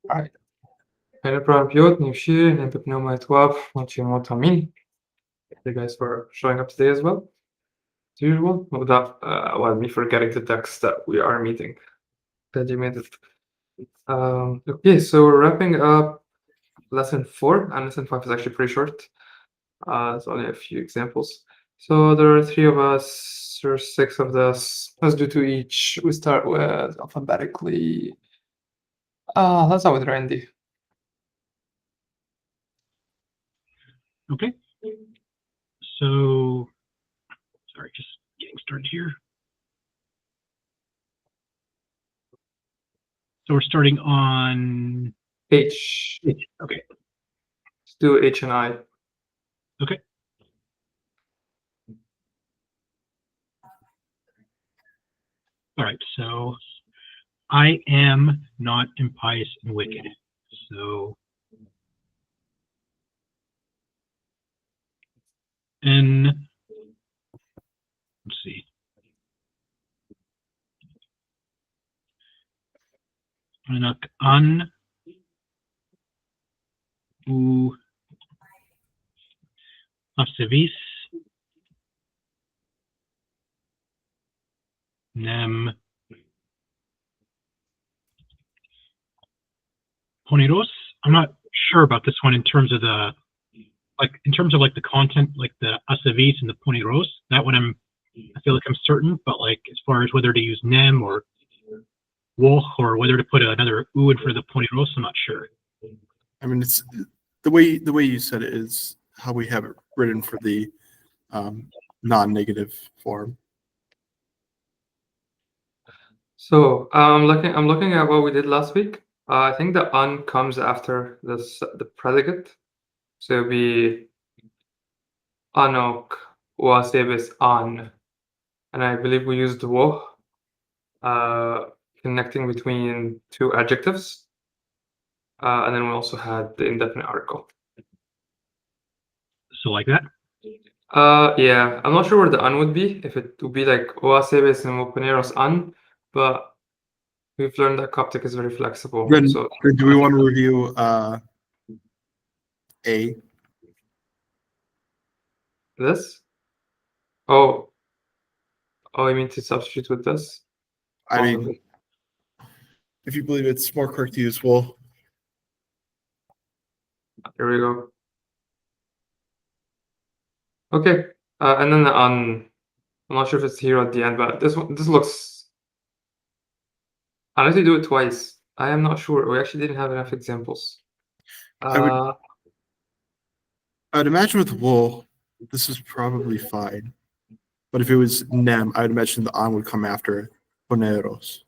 Alright. Hello, Piotr, Nifshi, Nempepnoma Etwab, Mochimotamin. Thank you guys for showing up today as well. As usual, without me forgetting to text that we are meeting. Glad you made it. Okay, so we're wrapping up lesson 4, and lesson 5 is actually pretty short. It's only a few examples. So there are 3 of us, or 6 of us. Let's do 2 each. We start with alphabetically. Let's start with Randy. Okay. So, sorry, just getting started here. So we're starting on H. H. Okay. Let's do H and I. Okay. All right. So I am not impious and wicked. So N. Let's see. Anak an u afsevis nem poneros. I'm not sure about this one in terms of the the content, like the asavis and the poneros. That one I feel like I'm certain, but like as far as whether to use nem or woch or whether to put another u in for the poneros, I'm not sure. I mean, it's the way you said it is how we have it written for the non-negative form. So I'm looking at what we did last week. I think the un comes after the predicate. So it'll be anok wasebis an. And I believe we used wo connecting between 2 adjectives. And then we also had the indefinite article. So like that? Yeah, I'm not sure where the un would be, if it would be like wasebis and moponeros an, but we've learned that Coptic is very flexible. Then, so do we want to review A? This? Oh, you mean to substitute with this? I mean, if you believe it's more correct to use wool. Here we go. Okay, and then I'm not sure if it's here at the end, but this looks. Unless you do it twice, I am not sure. We actually didn't have enough examples. I'd imagine with wool, this is probably fine. But if it was nem, I'd imagine the on would come after poneros.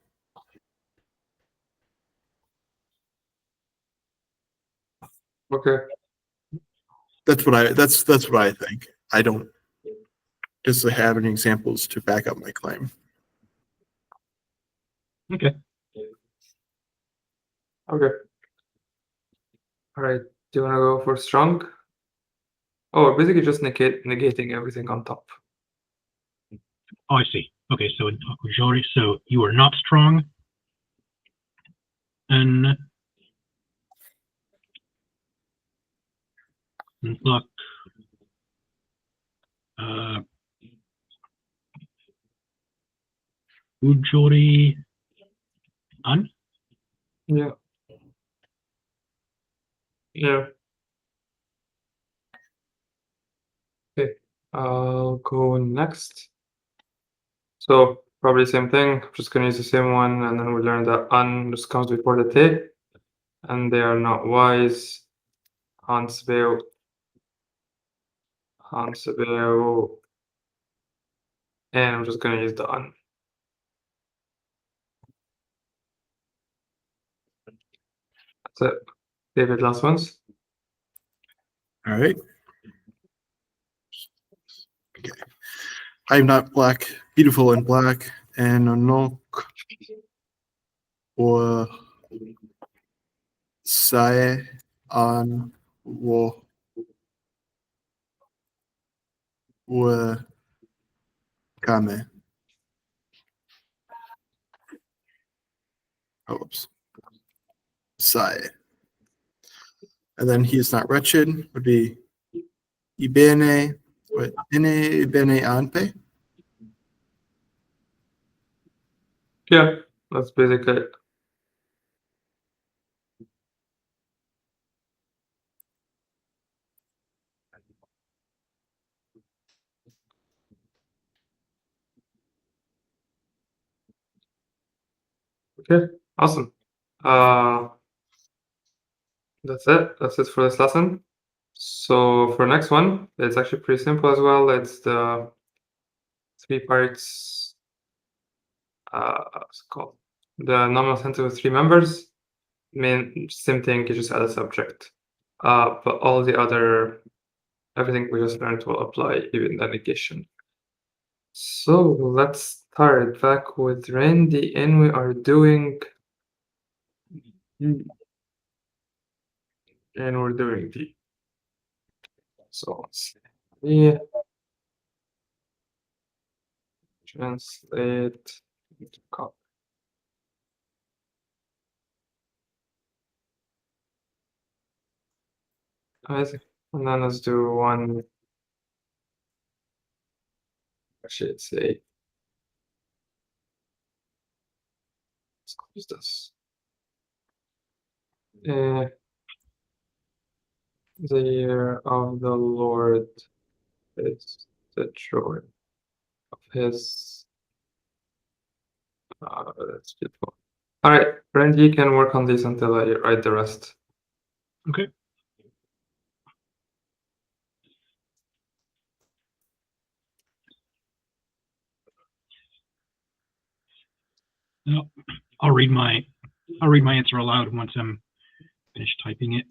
Okay. That's what I think. I don't just have any examples to back up my claim. Okay. Okay. All right. Do you want to go for strong? Oh, basically just negating everything on top. Oh, I see. Okay, so in majority, so you are not strong. And luck. Ujori an? Yeah. Yeah. Okay. I'll go next. So probably same thing. I'm just gonna use the same one, and then we learned that un just comes before the te, and they are not wise. Hansveo. And I'm just gonna use the un. That's it. David, last ones. All right. Okay. I'm not black, beautiful and black, and no or sae on wo kame. Oh, oops. assai. And then he is not wretched would be ibene, what, ene ibene anpe. Yeah, that's basically it. Okay, awesome. That's it. That's it for this lesson. So for next one, it's actually pretty simple as well. It's the 3 parts. What's it called? The nominal sentence with 3 members. Same thing. You just add a subject. But all the other, everything we just learned will apply, even the negation. So let's start back with Randy, and we are doing. And we're doing D. So let's see. Translate into copy. Amazing. And then let's do one. Actually, let's say. Let's close this. The year of the Lord is the joy of his. That's beautiful. All right, Randy, you can work on this until I write the rest. Okay. No, I'll read my answer aloud once I'm finished typing it.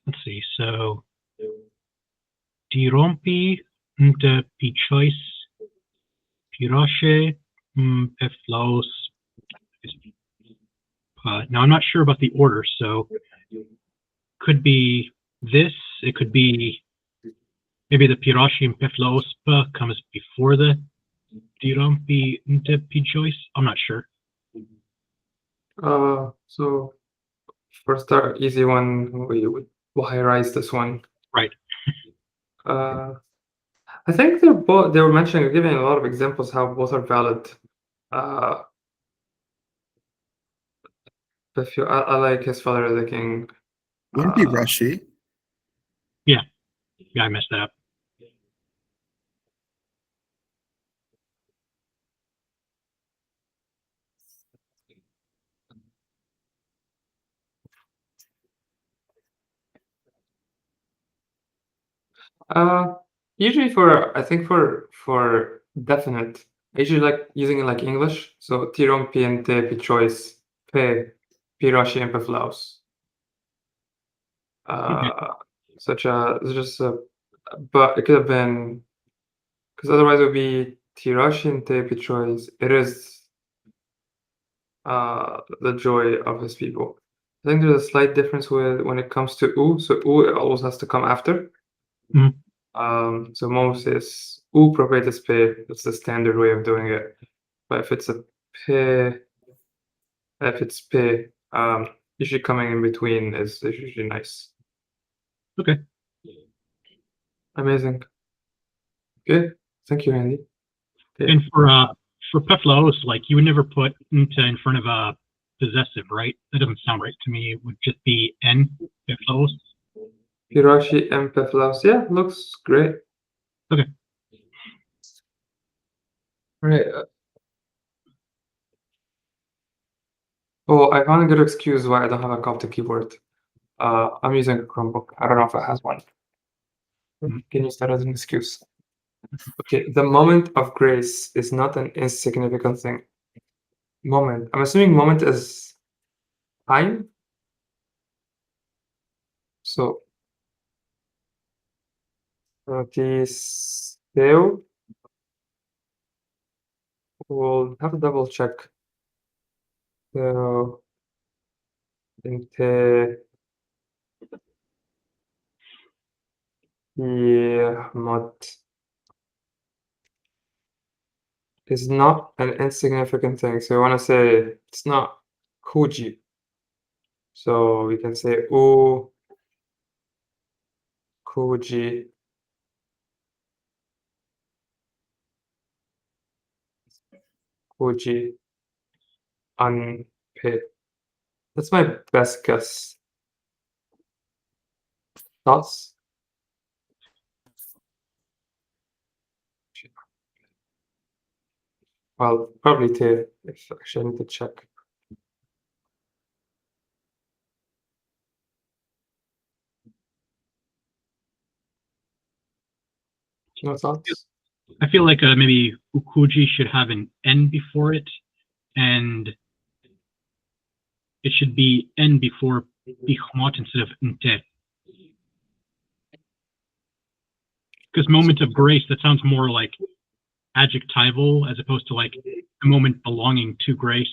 Let's see. So, dirompi de pichois pirache peflaos. Now I'm not sure about the order, so could be this. It could be maybe the pirache and peflaospa comes before the dirompi de pichois. I'm not sure. So first our easy one, we would high-rise this one. Right. I think they're both. They were mentioning, giving a lot of examples how both are valid. If you, I like his father as a king. Wouldn't be Rashi. Yeah, I messed that up. Usually I think for definite, I usually like using it like English. So tirom piente pichois pe pirashi and peflaos. It's just a, but it could have been, because otherwise it would be tirashi and te pichois. It is the joy of his people. I think there's a slight difference with when it comes to u. So u it always has to come after. So most is u propetis pe. That's the standard way of doing it. But if it's a pe, if it's pe, usually coming in between is usually nice. Okay. Amazing. Good. Thank you, Andy. Okay. And for peflaos, like you would never put into in front of a possessive, right? That doesn't sound right to me. It would just be n peflaos. Pirashi MPF Laos. Yeah, looks great. Okay. Right. Oh, I found a good excuse why I don't have a Coptic keyboard. I'm using a Chromebook. I don't know if it has one. Can use that as an excuse. Okay, the moment of grace is not an insignificant thing. Moment. I'm assuming moment is time. So, Tiseo. We'll have to double check. So, inte mod is not an insignificant thing. So, we want to say it's not Kuji. So, we can say U Kuji. Kuji unpaid. That's my best guess. Thoughts? Well, probably two. If actually I need to check. No thoughts? I feel like maybe Ukuji should have an N before it, and it should be N before Bihmot instead of Nte. Because moment of grace, that sounds more like adjectival as opposed to like a moment belonging to grace.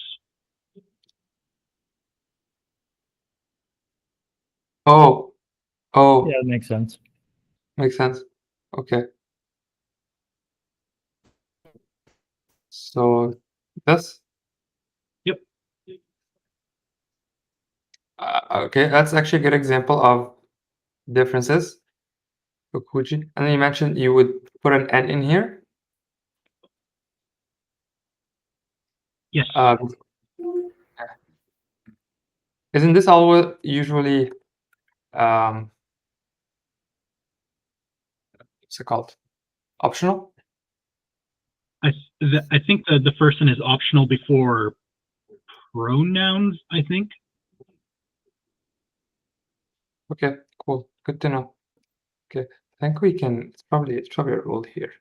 Oh, Yeah, that makes sense. makes sense. Okay. So this. Yep. Okay, that's actually a good example of differences. Okuji. And then you mentioned you would put an N in here. Yes. Isn't this always usually what's it called? Optional? I think the first one is optional before pronouns, I think. Okay, cool. Good to know. Okay, I think we can. It's probably a rule here.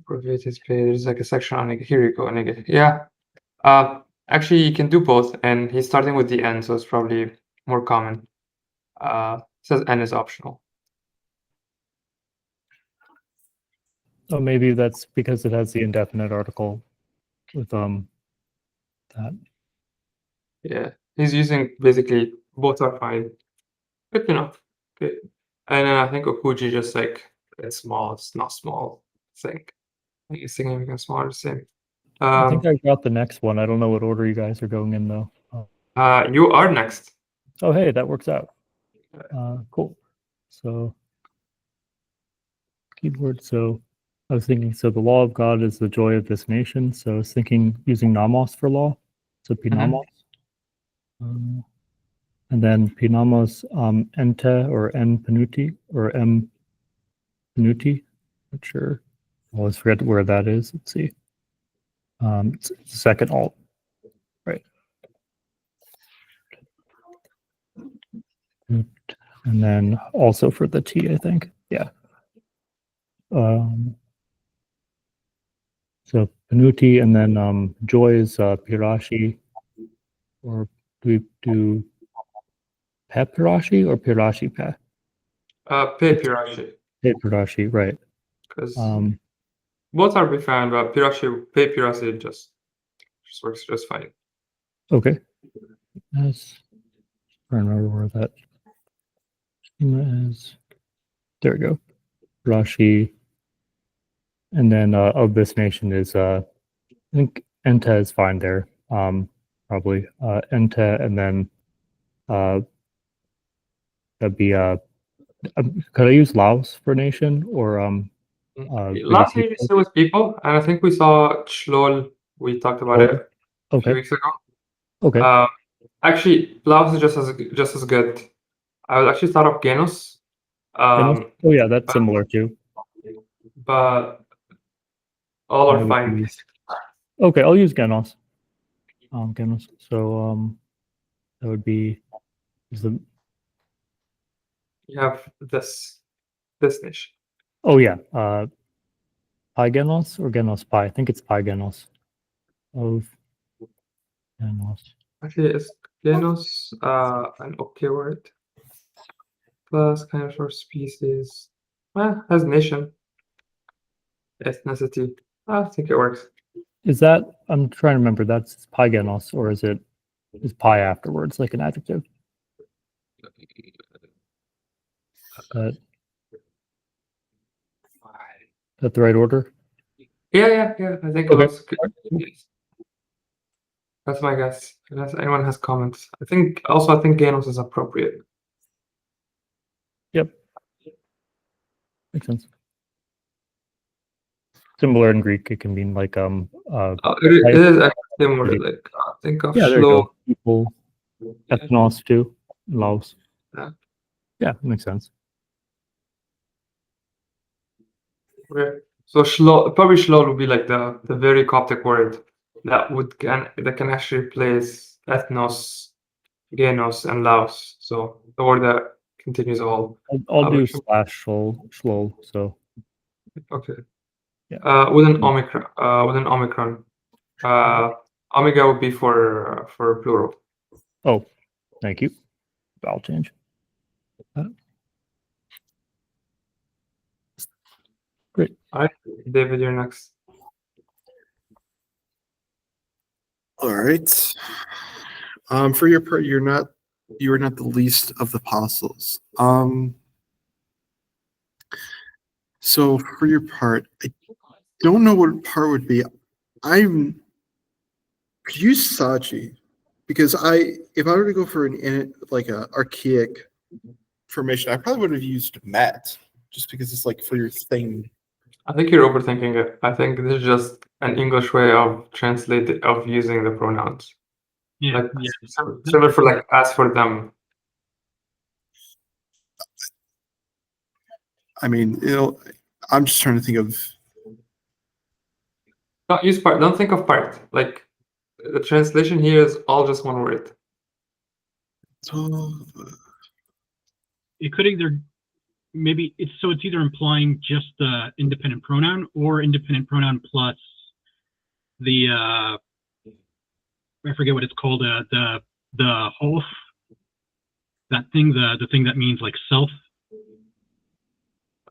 Prohibited pay. There's like a section on it. Here you go. Negative. Yeah. Actually, you can do both, and he's starting with the N, so it's probably more common. It says N is optional. Oh, maybe that's because it has the indefinite article with that. Yeah, he's using basically both are fine. Good to know. Okay, and then I think Okuji just like it's small. It's not small. It's like significant small, the same. I think I got the next one. I don't know what order you guys are going in though. You are next. Oh, hey, that works out. Cool. So keyboard. So I was thinking, so the law of God is the joy of this nation. So I was thinking using Namos for law. So Pinamos. And then Pinamos Ente or N Panuti or M Panuti. Not sure. I always forget where that is. Let's see. It's second alt. Right. And then also for the T, I think. Yeah. So Panuti and then joy is Pirashi, or do we do Pepirashi or Pirashi Pe? Pirashi. Pirashi, right. Because both are fine, but Pirashi just works just fine. Okay. Yes. I don't remember where that is. There we go. Rashi. And then of this nation is I think Enta is fine there. Probably Enta, and then that'd be could I use Laos for nation or Last year you said with people, and I think we saw Chlol. We talked about it a few weeks ago. Okay. Actually, Laos is just as good. I was actually thought of Genus. Oh yeah, that's similar too. But all I are would fine. use- Okay, I'll use Genos. Genos. So that would be is the You have this niche. oh yeah, PyGenos or Genos Pi. I think it's PyGenos of Genos. Actually, is Genus an okay word? Plus kind of short species. Has nation. Ethnicity. I think it works. Is that I'm trying to remember? That's PyGenos or is pi afterwards like an adjective? That the right order? Yeah. I think Okay. that's good. Yes. That's my guess. Unless anyone has comments. I think Genus is appropriate. Yep. Makes sense. Similar in Greek, it can mean like It is actually more like think of yeah, there you slow. go. People, ethnos too, Laos. Yeah. Yeah, makes sense. Okay. So probably Shlo would be like the very Coptic word that can actually replace ethnos, Genos, and Laos. So the word that continues all. I'll do which- /shlo. So Okay. Yeah. With an omicron. Omega would be for plural. oh, thank you. Vowel change. Great. All right, David, you're next. All right. For your part, you are not the least of the apostles. So for your part, I don't know what part would be. Could use Sachi because if I were to go for like a archaic formation, I probably would have used Met just because it's like for your thing. I think you're overthinking it. I think this is just an English way of using the pronouns. Yeah, Like yeah. similar for like as for them. I mean, I'm just trying to think of. Don't use part. Don't think of part. Like the translation here is all just one word. It could either it's either implying just the independent pronoun or independent pronoun plus the I forget what it's called, the Hof, that thing, the thing that means like self.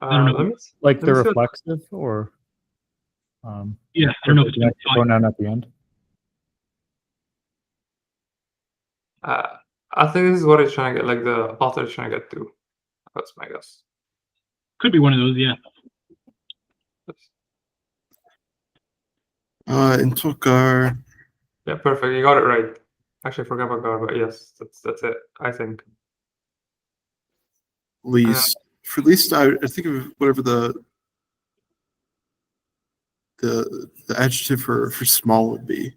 I don't know. Like let the me see what- reflexive or Yeah, I don't know if it's the implying. pronoun at the end. I think this is what it's trying to get. Like the author is trying to get to. That's my guess. Could be one of those, yeah. In Tokar, Yeah, perfect. You got it right. Actually, I forgot about Gar, but yes, that's it. I think. least for least, I think of whatever the adjective for small would be.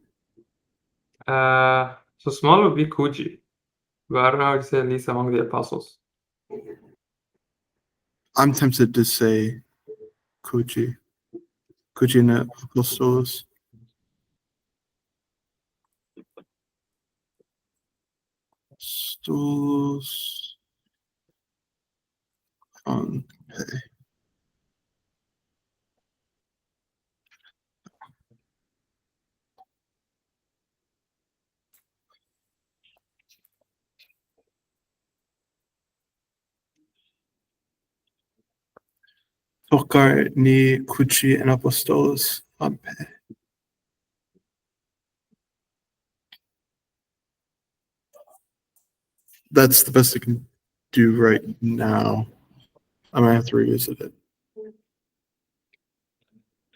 So small would be Kuji, but I don't know how to say least among the apostles. I'm tempted to say Kuji and Apostolos. Stolos. Tokar ni Kuji and Apostolos. That's the best I can do right now. I might have to revisit it.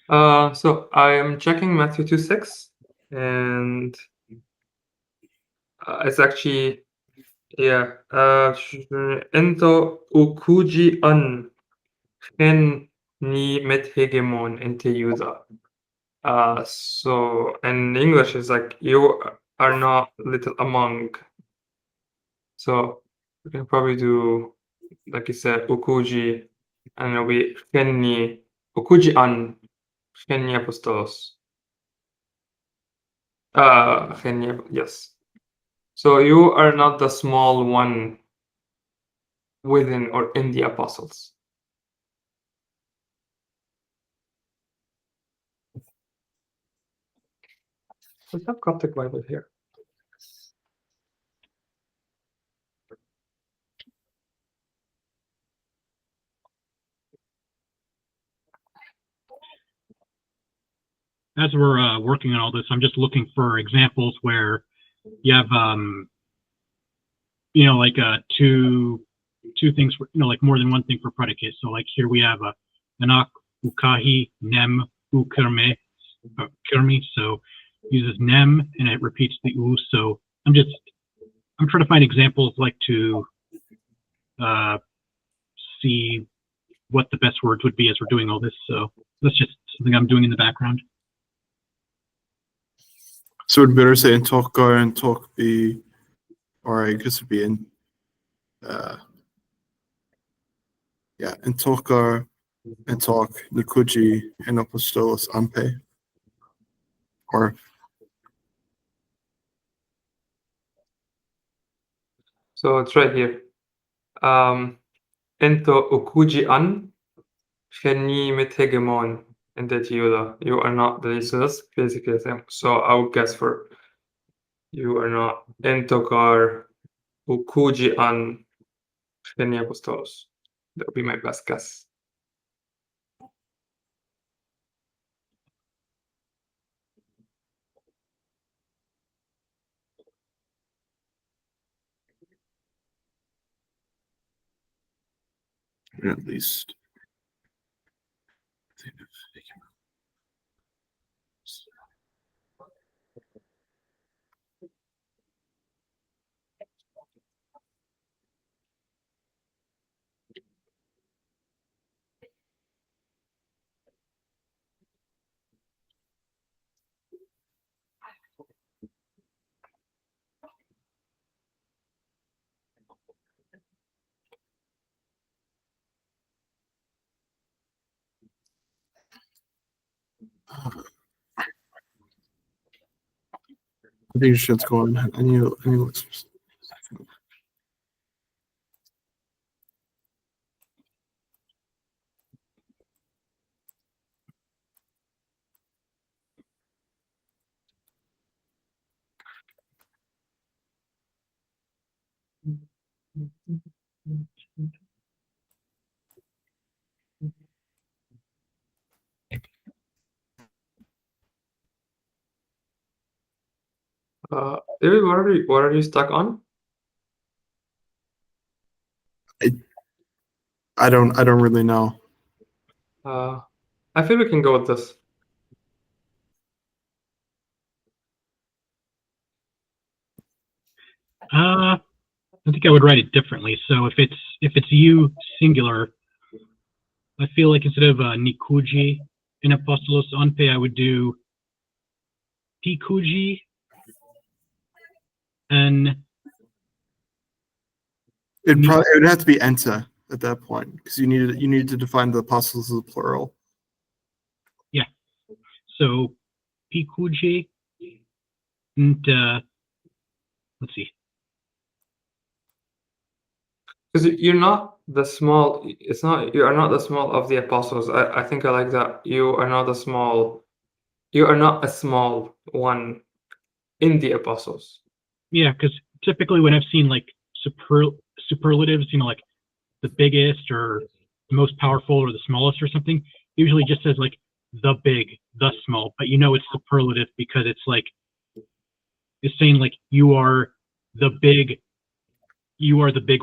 So I am checking Matthew 2:6, and it's actually Ento ukuji an hen ni met hegemon inte juda. So in English it's like you are not little among. So We can probably do, like you said, ukuji, and it'll be kenni, ukuji an, kenni apostolos. Yes. So you are not the small one within or in the apostles. We have Coptic Bible here. As we're working on all this, I'm just looking for examples where you have, you know, like two things, for, you know, like more than one thing for predicate. So like here we have anak ukahi nem ukerme kermi. So uses nem and it repeats the u. So I'm trying to find examples like to see what the best words would be as we're doing all this. So that's just something I'm doing in the background. So it'd better say in talk gar and talk be, or I guess it'd be in, yeah, in talk gar and talk nikuji and apostolos ampe, or So it's right here. Ento ukuji an, kenni mit hegemon, and that you are not the least. So that's basically the same. So I would guess for you are not entokar ukuji an, kenni apostolos. That would be my best guess. at least. I think shit's going. I need to look some. David, what are you stuck on? I don't really know. I feel we can go with this. I think I would write it differently. So if it's you singular, I feel like instead of nikuji in apostolos anpe, I would do pikuji and It would have to be enta at that point because you need to define the apostles as a plural. Yeah. So pikuji and let's see. Because you're not the small. It's not. You are not the small of the apostles. I think I like that. You are not the small. You are not a small one in the apostles. Yeah, because typically when I've seen like superlatives, you know, like the biggest or the most powerful or the smallest or something, usually just says like the big, the small, but you know it's superlative because it's like it's saying like you are the big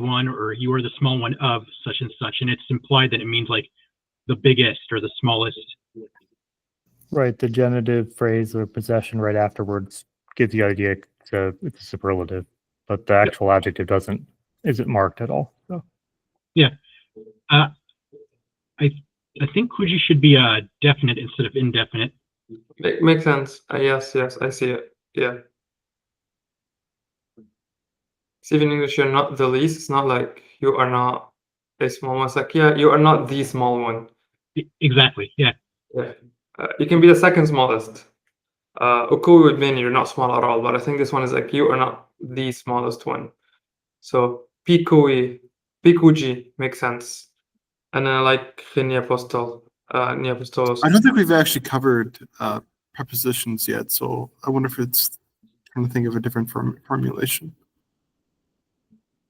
one or you are the small one of such and such, and it's implied that it means like the biggest or the smallest. Right. The genitive phrase or possession right afterwards gives the idea it's a superlative, but the actual adjective isn't marked at all. So. Yeah. I think kuji should be definite instead of indefinite. Makes sense. Yes, I see it. Yeah. See, in English, you're not the least. It's not like you are not a small one. It's like, yeah, you are not the small one. Exactly. Yeah. Yeah. You can be the second smallest. Ukui would mean you're not small at all, but I think this one is like you are not the smallest one. So Pikui, Pikuji makes sense. And then I like Neapostol, Neapostolos. I don't think we've actually covered prepositions yet, so I wonder if it's trying to think of a different formulation.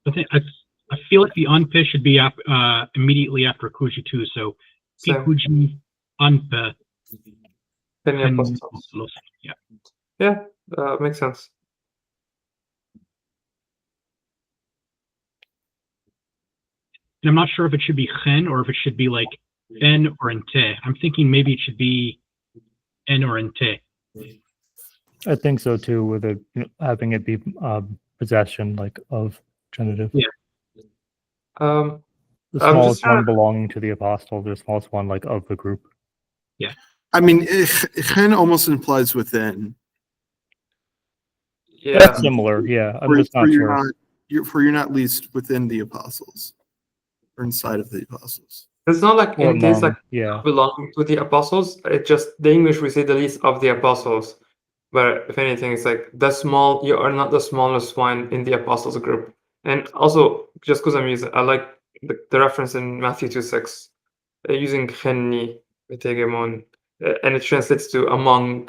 I feel like the unpe should be immediately after kuji too. So Same. pikuji unpe. Neapostolos. Yeah. Yeah, makes sense. And I'm not sure if it should be chen or if it should be like en or ente. I'm thinking maybe it should be en or ente. I think so too, with it having it be possession like of genitive. Yeah. Um, The I'm smallest just trying one belonging to the apostle, the smallest one like of the group. I mean, chen almost implies within. yeah. That's similar, yeah. I'm just not sure. You're not least within the apostles or inside of the apostles. It's not like Or in this among, like yeah. belonging to the apostles. It's just the English we say the least of the apostles. But if anything, it's like you are not the smallest one in the apostles group. And also, just because I like the reference in Matthew 2:6, using chenni betegemon, and it translates to among.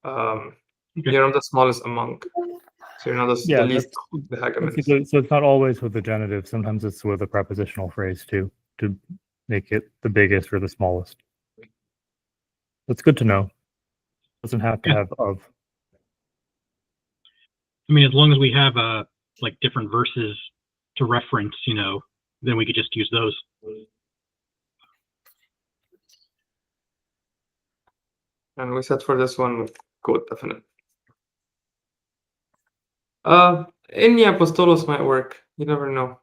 Okay. You're not the smallest among. So you're not the least of the hegemons. So it's not always with the genitive. Sometimes it's with a prepositional phrase too, to make it the biggest or the smallest. That's good to know. Doesn't have to have of. I mean, as long as we have like different verses to reference, then we could just use those. And we said for this one, good, definite. Any apostolos might work. You never know.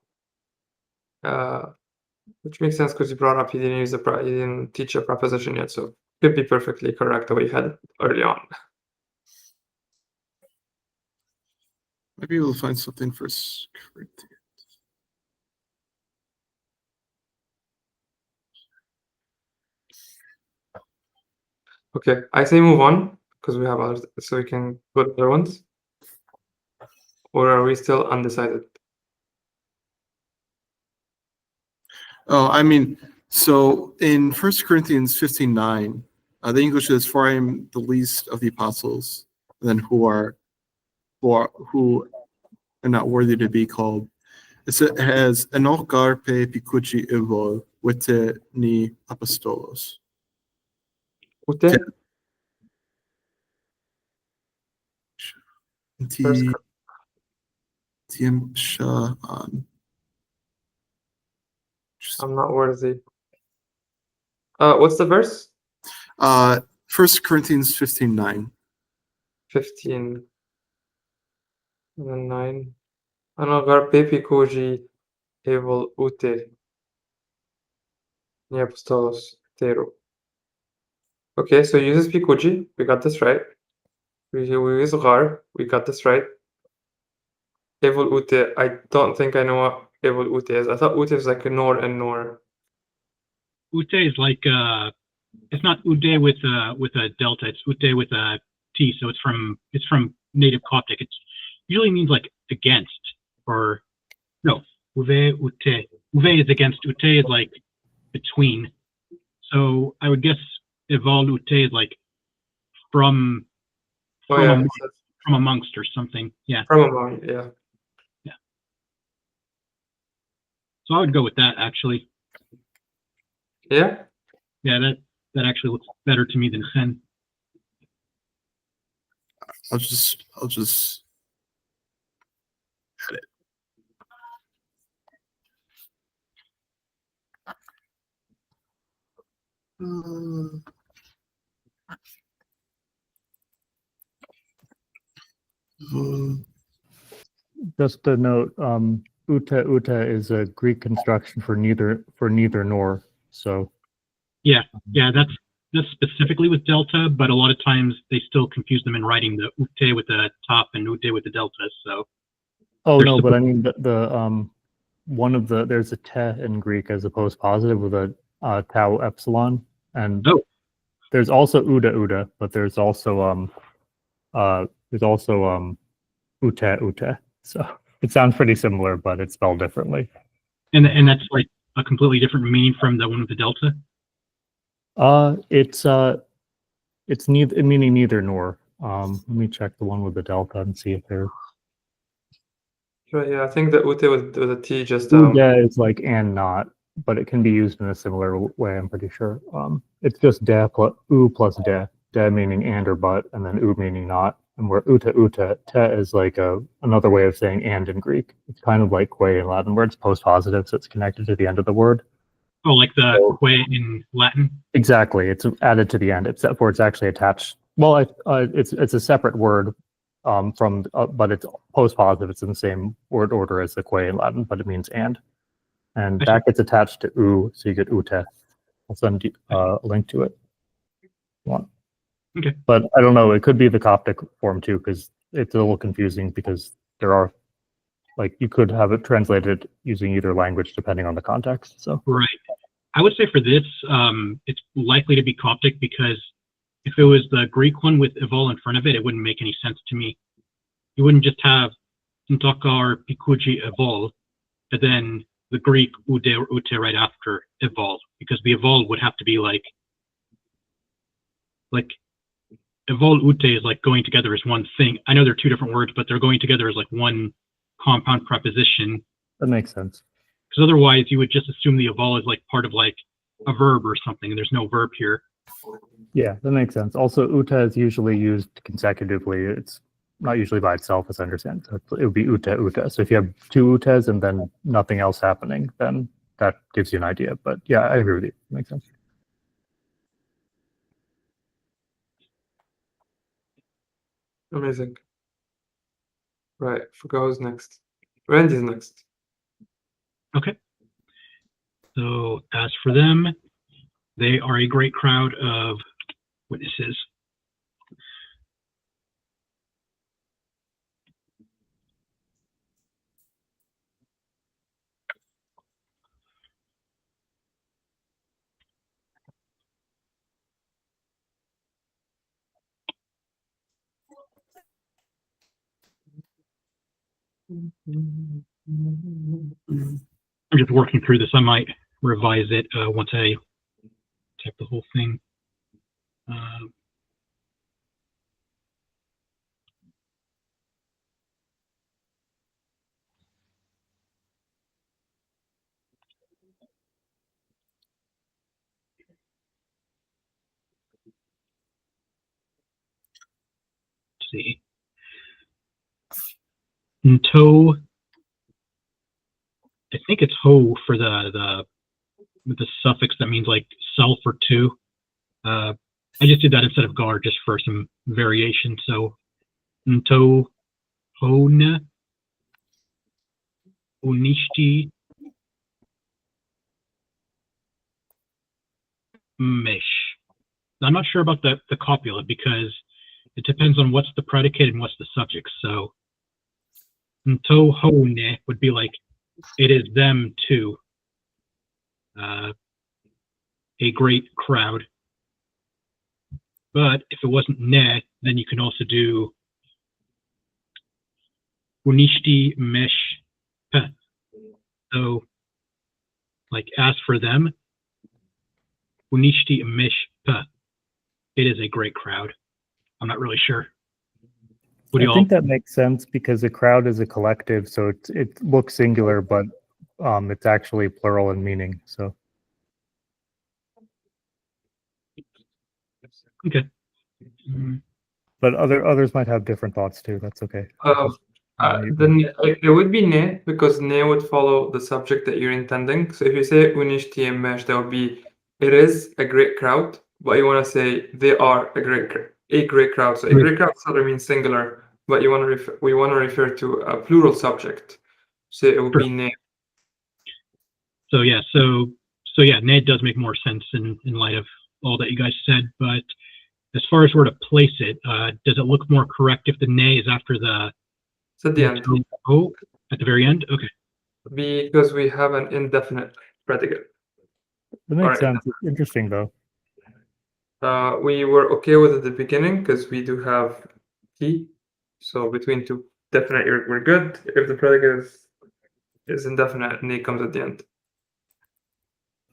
Which makes sense because you brought up you didn't teach a preposition yet, so could be perfectly correct the way you had it early on. Maybe we'll find something for Corinthians. Okay, I say move on because we have others, so we can go to other ones. Or are we still undecided? Oh, I mean, so in 1 Corinthians 15:9, the English is, "For I am the least of the apostles," and then who are not worthy to be called. It has "Enok garpe pikuchi evol wite ni apostolos." Ute? Tiem Sha'an. I'm not worthy. What's the verse? 1 Corinthians 15:9. 15 and then 9. Anagar pepi koji evil ute ni apostolos tero. Okay, so uses pikuji. We got this right. We use gar. We got this right. Evil ute. I don't think I know what evil ute is. I thought ute is like a nor and nor. Ute is like it's not ude with a delta. It's ute with a t. So it's from native Coptic. It usually means like against or no. Uve ute. Uve is against. Ute is like between. So I would guess evol ute is like from amongst or something. Yeah. From among, yeah. Yeah. So I would go with that actually. Yeah? Yeah, that actually looks better to me than chen. I'll just add it. Just a note, uta is a Greek construction for neither nor. So yeah, that's specifically with delta, but a lot of times they still confuse them in writing the ute with the top and ute with the delta. So Oh They're no, but I supposed- mean one of the there's a te in Greek as opposed positive with a tau epsilon, and Oh. there's also uda, but there's also ute ute. So it sounds pretty similar, but it's spelled differently. And that's like a completely different meaning from the one with the delta. It's neither meaning neither nor. Let me check the one with the delta and see if they're. Sure, yeah, I think the ute with a T just Ude is like and not, but it can be used in a similar way. I'm pretty sure. It's just de plus u plus de meaning and or but, and then u meaning not. And where ute te is like another way of saying and in Greek. It's kind of like que in Latin, where it's post positive, so it's connected to the end of the word. Oh, like the que in Latin. Exactly, it's added to the end, except for it's actually attached. Well, it's a separate word but it's post positive. It's in the same word order as the que in Latin, but it means and that gets attached to u, so you get ute. I'll send a link to it. Okay. But I don't know. It could be the Coptic form too, because it's a little confusing because there are like you could have it translated using either language depending on the context. So Right. I would say for this, it's likely to be Coptic because if it was the Greek one with evol in front of it, it wouldn't make any sense to me. You wouldn't just have Ntakar Pikuji evol, and then the Greek ude or ute right after evol, because the evol would have to be like evol ute is like going together as one thing. I know they're two different words, but they're going together as like one compound preposition. that makes sense. Because otherwise, you would just assume the evol is like part of like a verb or something, and there's no verb here. Yeah, that makes sense. Also, ute is usually used consecutively. It's not usually by itself, as I understand. So it would be ute. So if you have two utes and then nothing else happening, then that gives you an idea. But yeah, I agree with you. Makes sense. amazing. Right, forgot who's next. Randy's next. Okay. So as for them, they are a great crowd of witnesses. I'm just working through this. I might revise it once I type the whole thing. Let's see. Nto, I think it's ho for the suffix that means like self or two. I just did that instead of gar just for some variation. So nto hone unishti mesh. I'm not sure about the copula because it depends on what's the predicate and what's the subject. So nto hone would be like it is them too. A great crowd. But if it wasn't ne, then you can also do unishti mesh pe. So, like, as for them, unishti mesh pe. It is a great crowd. I'm not really sure. What do I you think all? that makes sense because a crowd is a collective, so it looks singular, but it's actually plural in meaning. So Okay. Mm, but others might have different thoughts too. That's okay. Then it would be ne, because ne would follow the subject that you're intending. So if you say unishti and mesh, that would be it is a great crowd, but you want to say they are a great crowd. So a great crowd sort means singular, but we want to refer to a plural subject. So it would be ne. So yeah, ne does make more sense in light of all that you guys said. But as far as where to place it, does it look more correct if the ne is after the It's at the end. oh? At the very end? Okay. Because we have an indefinite predicate. That makes Alright. sense. It's interesting though. We were okay with it at the beginning because we do have T. So between two definite, we're good. If the predicate is indefinite and it comes at the end.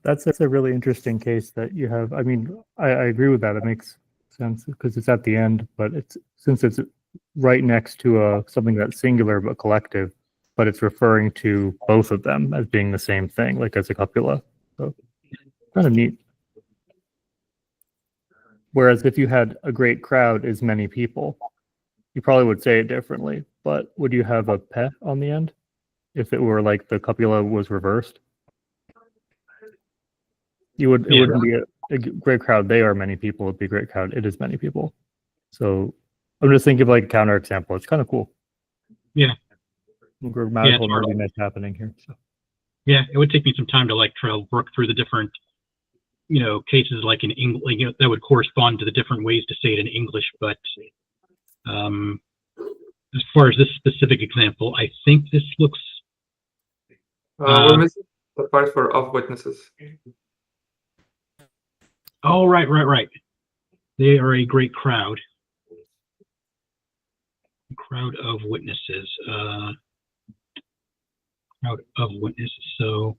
That's a really interesting case that you have. I mean, I agree with that. It makes sense because it's at the end, but since it's right next to something that's singular but collective, but it's referring to both of them as being the same thing, like as a copula. So kind of neat. Whereas if you had a great crowd is many people, you probably would say it differently. But would you have a pe on the end if it were like the copula was reversed? It wouldn't be a great crowd. They are many people. It'd be a great crowd. It is many people. So I'm just thinking of like a counter example. It's kind of cool. Yeah. Grammatical nerdiness happening here. So. Yeah, it would take me some time to like try to work through the different, cases like in English, that would correspond to the different ways to say it in English. But as far as this specific example, I think this looks. We're missing the part for of witnesses. Oh, right. They are a great crowd. Crowd of witnesses. Crowd of witnesses. So.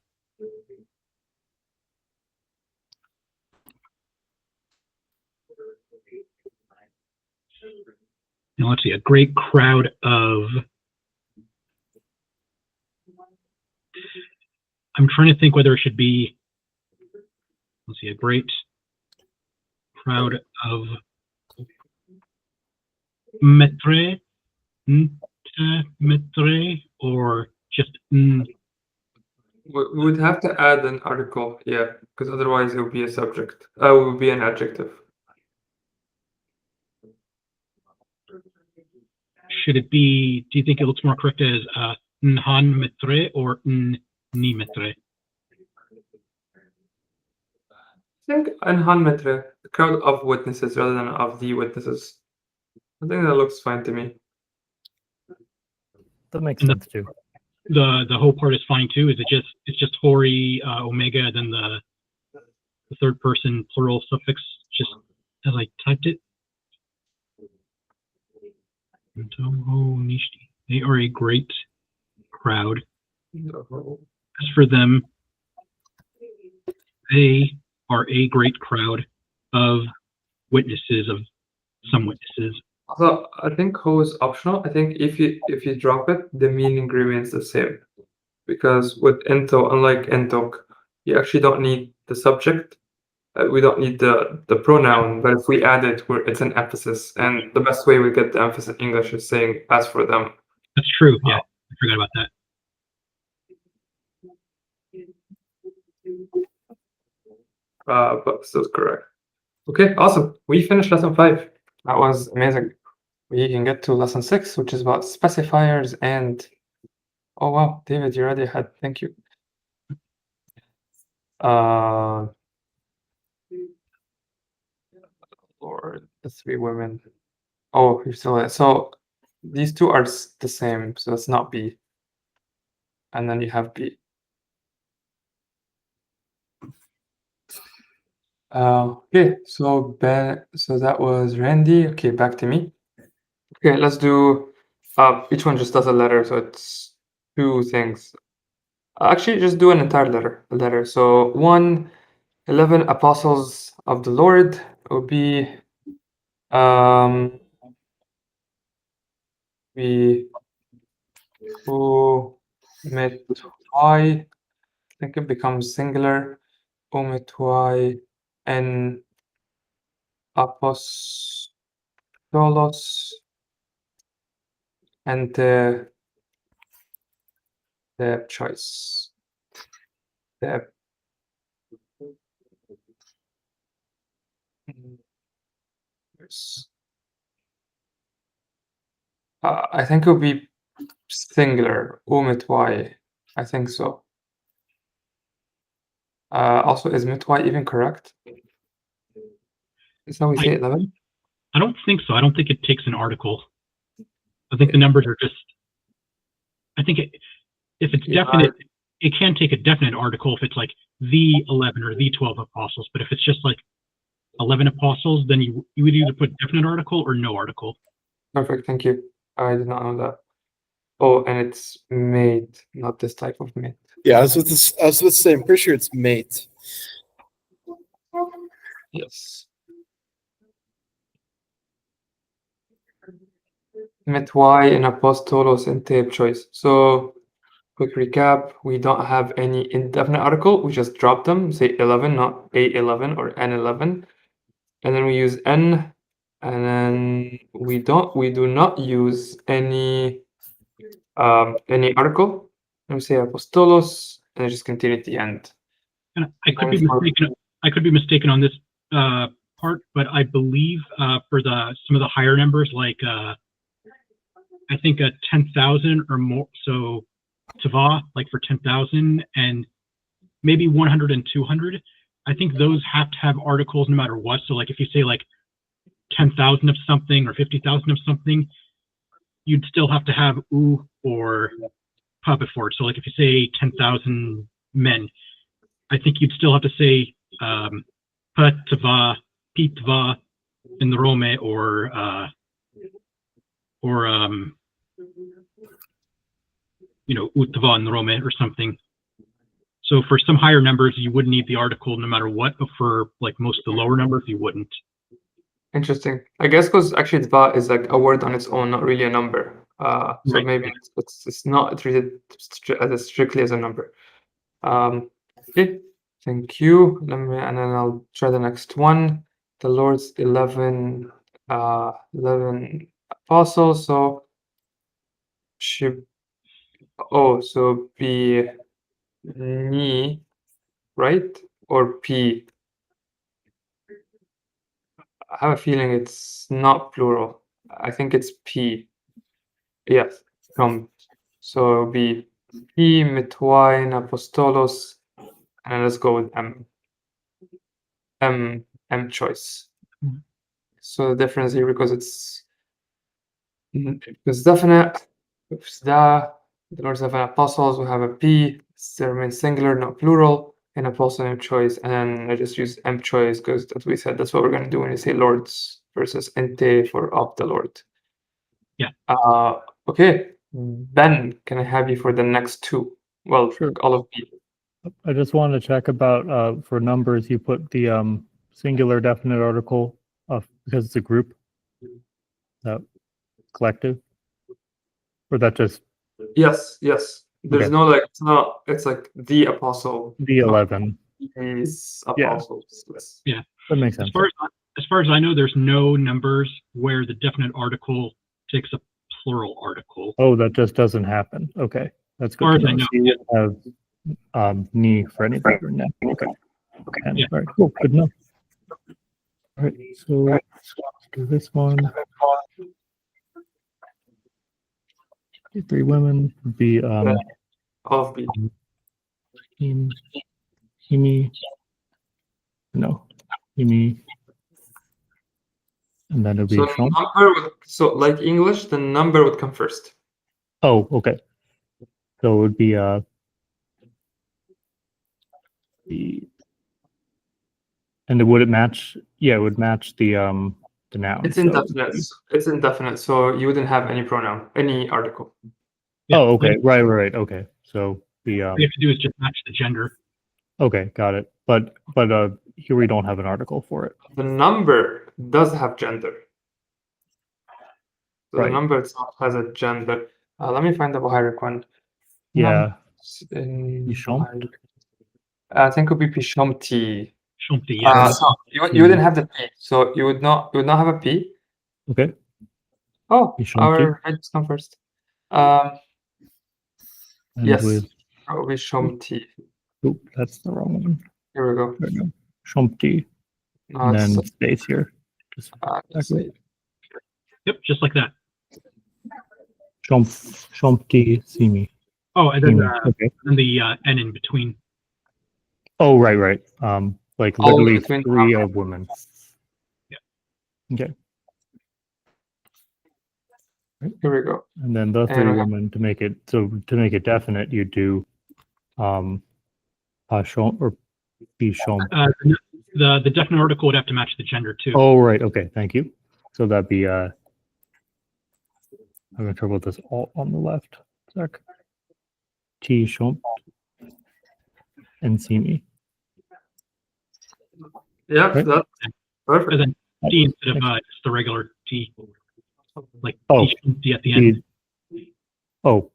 Now let's see. A great crowd of. I'm trying to think whether it should be. Let's see. A great crowd of metre, or just. We would have to add an article, yeah, because otherwise it would be a subject. It would be an adjective. Should it be? Do you think it looks more correct as nhan metre or ni metre? I think anhan metre, the crowd of witnesses rather than of the witnesses. I think that looks fine to me. That makes sense too. The whole part is fine too. Is it just it's hori omega, then the third person plural suffix just as I typed it? They are a great crowd. As for them, they are a great crowd of witnesses, of some witnesses. So I think ho is optional. I think if you drop it, the meaning remains the same. Because with ento, unlike entok, you actually don't need the subject. We don't need the pronoun, but if we add it, it's an emphasis. And the best way we get the emphasis in English is saying as for them. That's true. Yeah, I forgot about that. But still correct. Okay, awesome. We finished lesson 5. That was amazing. We can get to lesson 6, which is about specifiers and. Oh wow, David, you're already ahead. Thank you. Lord, the 3 women. Oh, you're still there. So these two are the same, so it's not B. And then you have B. Okay, so that was Randy. Okay, back to me. Okay, let's do. Each one just does a letter, so it's 2 things. Actually, just do an entire letter. So 11 apostles of the Lord will be who met I think it becomes singular. Ometwai en apostolos and their choice. I think it will be singular. Ometwai. I think so. Also, is mitwai even correct? Is that how we say 11? I don't think so. I don't think it takes an article. I think the numbers are just. I think if it's Yeah, definite, it can take a definite article if it's like the 11 or the 12 apostles. But if it's just like 11 apostles, then you would either put definite article or no article. perfect. Thank you. I did not know that. Oh, and it's mate, not this type of mate. Yeah, I was with to say, I'm pretty sure it's mate. Yes. Met Y in apostolos and tape choice. So, quick recap, we don't have any indefinite article. We just drop them, say 11, not A11 or N11. And then we use N, and then we do not use any article. Let me say apostolos, and then just continue at the end. And I could be mistaken. I could be mistaken on this part, but I believe for some of the higher numbers, like I think 10,000 or more. So Tava, like for 10,000, and maybe 100 and 200. I think those have to have articles no matter what. So like if you say like 10,000 of something or 50,000 of something, you'd still have to have U or Pa before it. So like if you say 10,000 men, I think you'd still have to say Pa Tava, Pi Tava in the Rome or Utava in the Rome or something. So for some higher numbers, you would need the article no matter what, but for like most of the lower numbers, you wouldn't. Interesting. I guess because actually dva is like a word on its own, not really a number. So Right. maybe it's not treated as strictly as a number. Okay, thank you. And then I'll try the next one. The Lord's 11 apostles. So so be ni, right? Or P. I have a feeling it's not plural. I think it's P. Yes, so it'll be P mitwain apostolos, and let's go with M. M choice. So the difference here, because it's definite, if the Lord's 11 apostles, we have a P, it remains singular, not plural, and apostle name choice, and then I just use M choice because as we said, that's what we're going to do when you say Lords versus ente for of the Lord. Yeah. Okay, Ben, can I have you for the next two? Well, Sure. all of you. I just wanted to check about for numbers, you put the singular definite article because it's a group, collective, or that just Yes. There's Okay. no like it's like the apostle. the 11. These Yeah. apostles. Yes. Yeah. That makes As sense. far as I know, there's no numbers where the definite article takes a plural article. Oh, that just doesn't happen. Okay, that's good. As far to as I know, So you wouldn't have ni for anything. Okay. And, Yeah. All right. Cool. Good enough. All right. So let's do this one. 3 women would be All of B. Himi. No. Himi. And then it'll be Shom. So like English, the number would come first. Oh, okay. So it would be and would it match? Yeah, it would match the noun. It's indefinite. It's indefinite, so you wouldn't have any pronoun, any article. Yeah, Oh, okay. Right. Okay. So the all you have to do is just match the gender. okay, got it. But here we don't have an article for it. The number does have gender. So Right. the number itself has a gender. Let me find the Bohairic one. Yeah. Bohairic. I think it would be Pishomti. Shumti, yeah. So you wouldn't have the P. So you would not have a P. Okay. Oh, Pishomti. our heads come first. And yes, with probably Shomti. oop, that's the wrong one. Here we go. There we go. Shomti. No, And then it's, space here. Just let's see. Yep, just like that. Shomti Simi. Oh, and then Okay. and the N in between. Oh, right. Like All literally between 3 of women. Yeah. Okay. Here we go. And then the And three I have- women to make it definite, you do Pashon or Bishon. The definite article would have to match the gender too. Oh right, okay, thank you. So that'd be I'm gonna trouble with this alt on the left. Sec. T Shomp and Simi. Yeah, Right. that's perfect. And then T instead of just the regular T, like Oh, T at the end. Oh,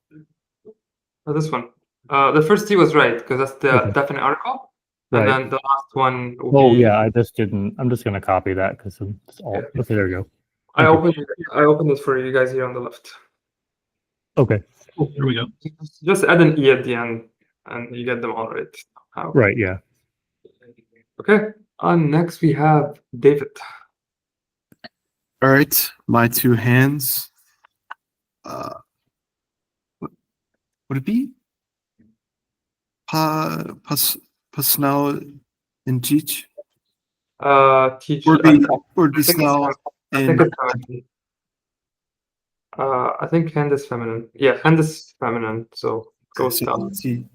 This one. The first T was right because that's the Okay. definite article, and right. then the last one will Oh be. yeah, I'm just gonna copy that because it's alt. Yeah. Okay, there you go. I Thank you. opened it for you guys here on the left. Okay, Oh, there we go. Just add an E at the end, and you get them all right. right, yeah. Okay. Next we have David. All right, my two hands. Would it be Pasnau and Cheech? Teach. Would be I think Snell I think and it's feminine. I think hand is feminine. Yeah, hand is feminine. So go stop. T.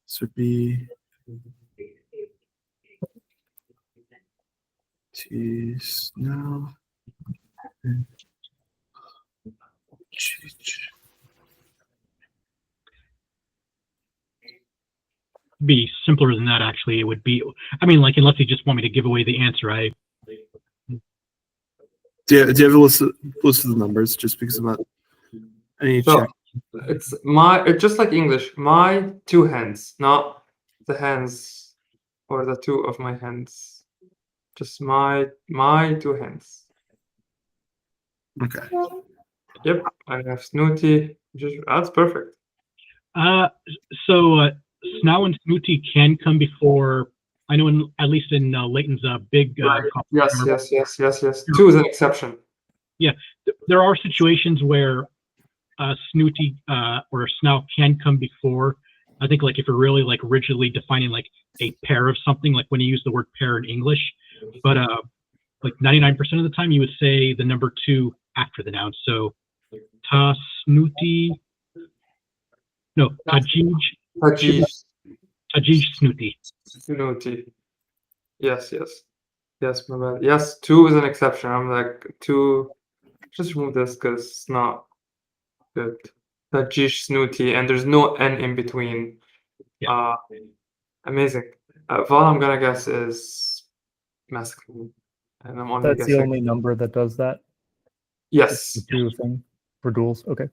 This would be T Snell and Cheech. Be simpler than that actually. It would be. I mean, like unless you just want me to give away the answer, Do you have a list of the numbers? Just because I'm not. I need to So check. it's just like English. My two hands, not the hands or the two of my hands. Just my two hands. Okay. Yep, I have Snooty. That's perfect. So Snow and Snooty can come before. I know, at least in Leighton's big. Yes. Two is an exception. There are situations where Snooty or Snout can come before. I think like if you're really like rigidly defining like a pair of something, like when you use the word pair in English, but like 99% of the time you would say the number two after the noun. So ta Snooty. No, Tajij Snooty. Snooty. Yes, my bad. Yes, two is an exception. I'm like two. Just remove this because it's not good. Tajish Snooty, and there's no N in between. Yeah. Amazing. Val, I'm gonna guess is masculine, and I'm only That's guessing. the only number that does that. Yes. The two thing for duels. Okay.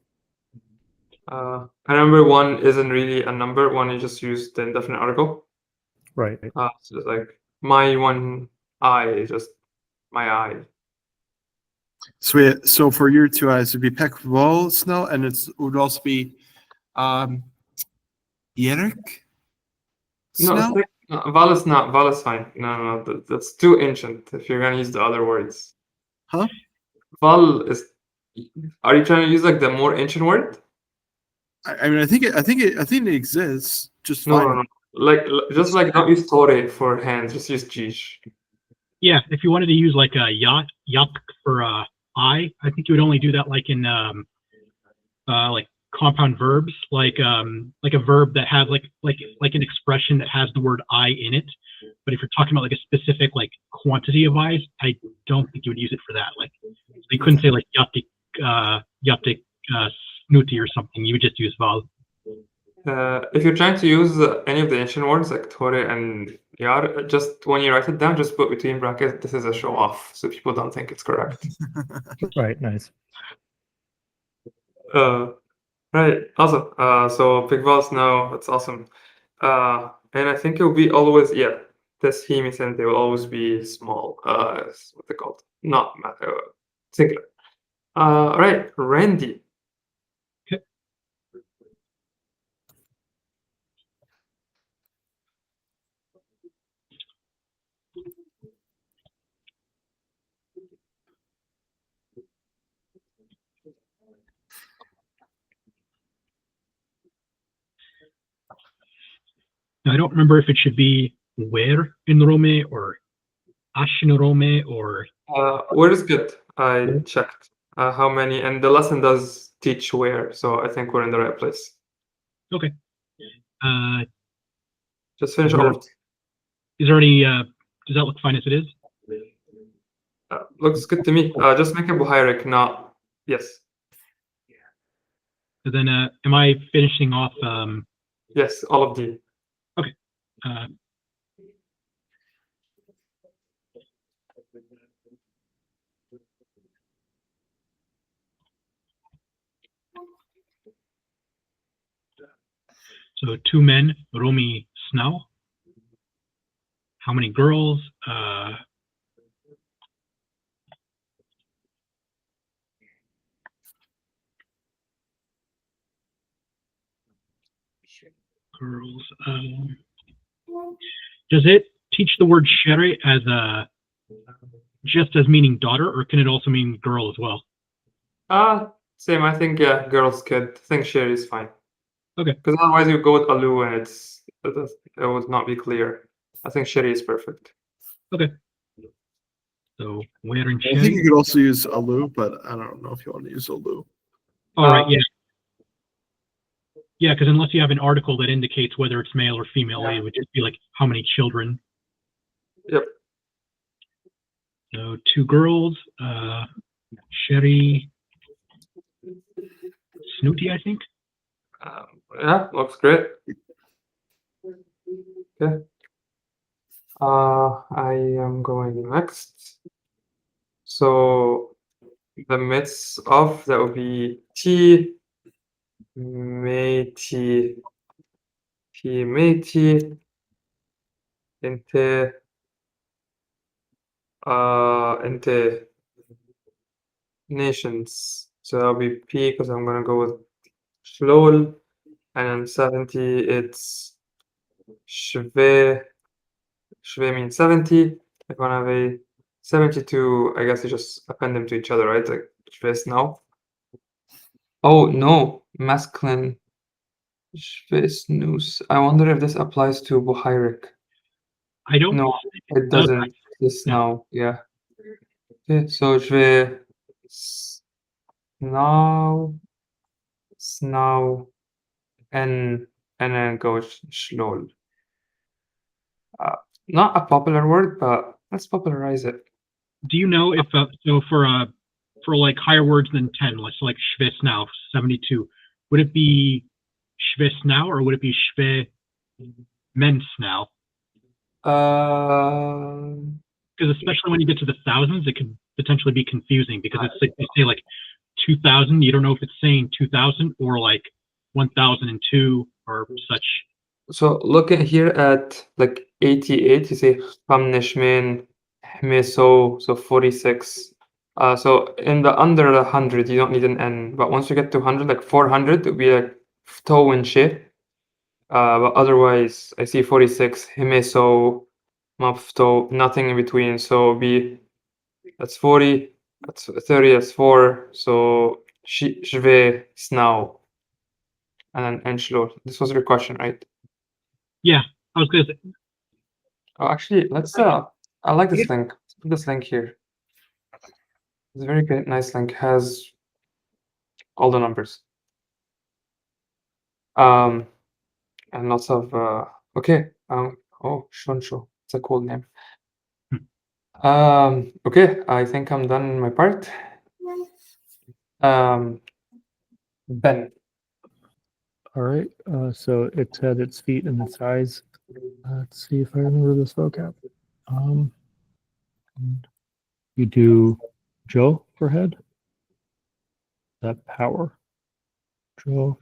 I remember one isn't really a number. One you just use the indefinite article. Right. So it's like my one eye is just my eye. So for your two eyes, it'd be Peck Wall Snell, and it would also be Yerek No, Snell. Val is not. Val is fine. No, that's too ancient. If you're gonna use the other words. Huh? Val is. Are you trying to use like the more ancient word? I mean, I think it exists. Just fine. No. Like just like don't use Tore for hands. Just use Jish. Yeah, if you wanted to use like a yacht for I think you would only do that like in like compound verbs, like a verb that has like an expression that has the word I in it. But if you're talking about like a specific like quantity of I's, I don't think you would use it for that. Like you couldn't say like yaptik snooty or something. You would just use val. If you're trying to use any of the ancient words like Tore and Yar, just when you write it down, just put between brackets, this is a show off, so people don't think it's correct. Right. Nice. Right, awesome. So big vowels now, that's awesome. And I think it will be always, this hemi they will always be small. What they called? Not singular. All right, Randy. Now, I don't remember if it should be where in Rome or ashin Rome or Where is good? I checked how many, and the lesson does teach where, so I think we're in the right place. okay. Just finish Where- all of it. Is there any? Does that look fine as it is? Looks good to me. Just make it Buhayrik, not yes. So then, am I finishing off? Yes, all of the. Uh, so 2 men, Romi Snow. How many girls? Girls. Does it teach the word shere as just as meaning daughter, or can it also mean girl as well? Same. I think girls kid. I think Sherry is fine. Okay. Because otherwise you go with Alu and it would not be clear. I think Sherry is perfect. So where in I think shere? you could also use Alu, but I don't know if you want to use Alu. All right, yeah. Yeah, because unless you have an article that indicates whether it's male or female, Yeah. it would just be like how many children. Yep. So 2 girls, Sherry, Snooty, I think. Yeah, looks great. Okay. I am going next. So the midst of that would be T Métis inte nations. So that'll be P because I'm gonna go with Shlol, and then 70 it's Shve. Shve means 70. If I have a 72, I guess you just append them to each other, right? Like Shve now. Oh no, masculine. Shve snus. I wonder if this applies to Buhayrik. I don't. No, it doesn't. This now, yeah. Okay, so Shve snow, and then go Shlol. Not a popular word, but let's popularize it. Do you know if so for like higher words than 10, let's like Shve now 72, would it be Shve now or would it be Shve men now? Because especially when you get to the thousands, it could potentially be confusing because it's like you say like 2000, you don't know if it's saying 2000 or like 1002 or such. So look at here at like 88, you say Hamnishmin, Hmeso, so 46. So in the under the 100, you don't need an N, but once you get to 100, like 400, it would be like Fto and She. But otherwise, I see 46, Hmeso, Mafto, nothing in between. So that's 40, that's 30, that's 4. So Shve, Snow, and then Enshlo. This was your question, right? Yeah, I was gonna say, Oh, actually, let's I like this link. Let's put this link here. It's a very good, nice link. Has all the numbers. And lots of okay. Oh, Shonsho. It's a cool name. Okay, I think I'm done in my part. Ben. All right. So its head, its feet, and its eyes. Let's see if I remember this vocab. You do Joe for head. That power. Joe.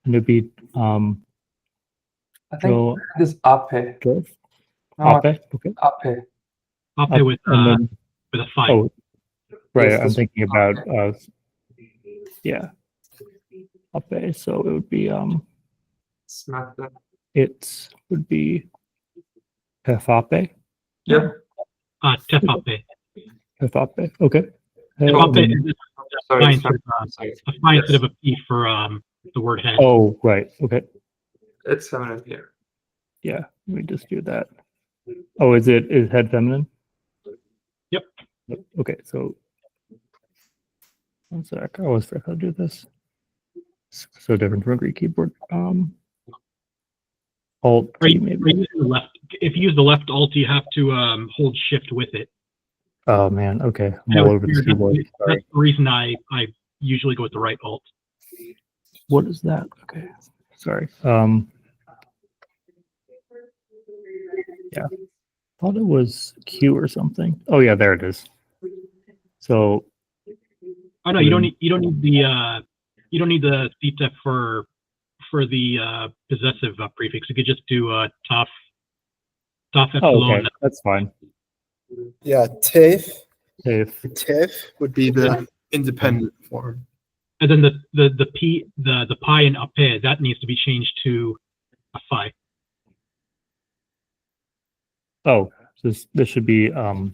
And it'd be I think Joe. this is Ape. Joe. No, Ape. Okay. Ape. I'll with and then, a 5. oh, right. Yes, I'm this thinking about yeah. Ape. So it would be Smack that. it would be Pefape. Yep. Tefape. Pefape. Okay. And Tefape then- is Sorry, a it's fine Yes. instead of a P for the word head. oh, right. Okay. It's feminine here. Yeah, let me just do that. Oh, is head feminine? Yep. Okay, so one sec. I always forget how to do this. So different from a Greek keyboard. Alt Are T you, maybe. are you using the left? If you use the left alt, you have to hold shift with it. Oh man, okay. I'm That all was over this weird. keyboard. That's Sorry. the reason I usually go with the right alt. What is that? Okay. Sorry. Yeah. Thought it was Q or something. Oh yeah, there it is. So Oh no, you don't need the theta for the possessive prefix. You could just do taf epsilon. okay, that's fine. Yeah, TIFF. If TIFF would be the independent form. And then the pi and ape, that needs to be changed to a phi. oh, this should be No,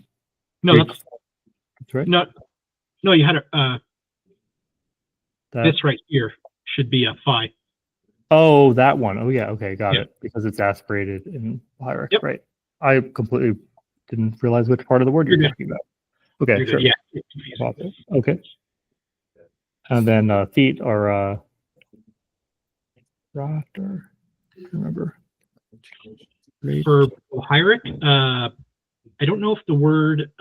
Greek. that's right. no. You had That, this right here should be a phi. oh, that one. Oh yeah, okay, got Yeah. it. Because it's aspirated in Hierarch, Yep. right? I completely didn't realize which part of the word you're You're good. talking about. Okay, You're sure. good. Yeah. Okay. And then feet are Raptor. Remember. For Bohiric, I don't know if the word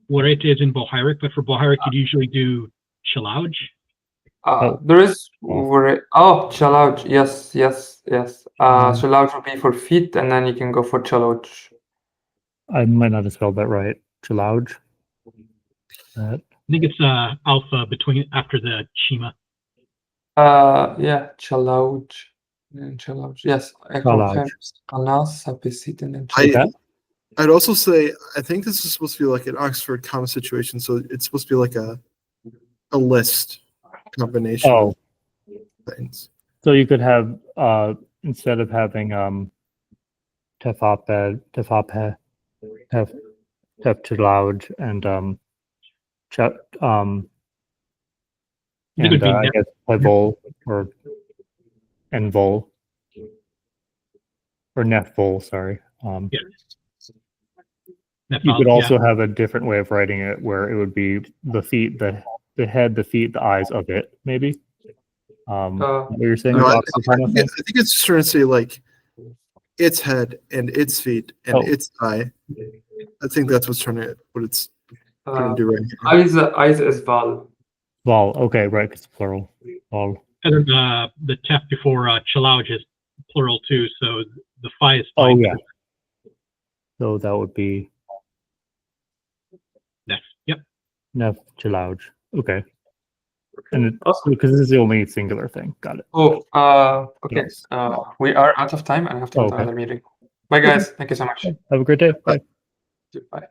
what it is in Bohiric, but for Bohiric you'd usually do Chalauj. There is Chalauj. Yes. Chalauj will be for feet, and then you can go for Chalauj. I might not have spelled that right. Chalauj. That. I think it's alpha between after the Shima. Yeah, Chalauj. Chalauj. Yes. Chalauj. I'd also say I think this is supposed to be like an Oxford comma situation, so it's supposed to be like a list combination of things. So you could have instead of having Tefapeh, Tefchalauj, and I guess Pevol or Envol or Nefvol, sorry. You could also have a different way of writing it where it would be the feet, the head, the feet, the eyes of it, maybe. What you're saying? No, I think it's just trying to say like its head and its feet and its eye. I think that's what it's trying to do right here. Eyes is Val. Vol, okay, right, it's plural. Vol. And then the tef before Chalauj is plural too, so the phi is fine. Oh yeah. So that would be Nef. Yep. Nef Chalauj. Okay. And because this is the only singular thing. Got it. Okay. Yes. We are out of time and I have to go to another meeting. Bye guys. Thank you so much. Have a great day. Bye. Bye.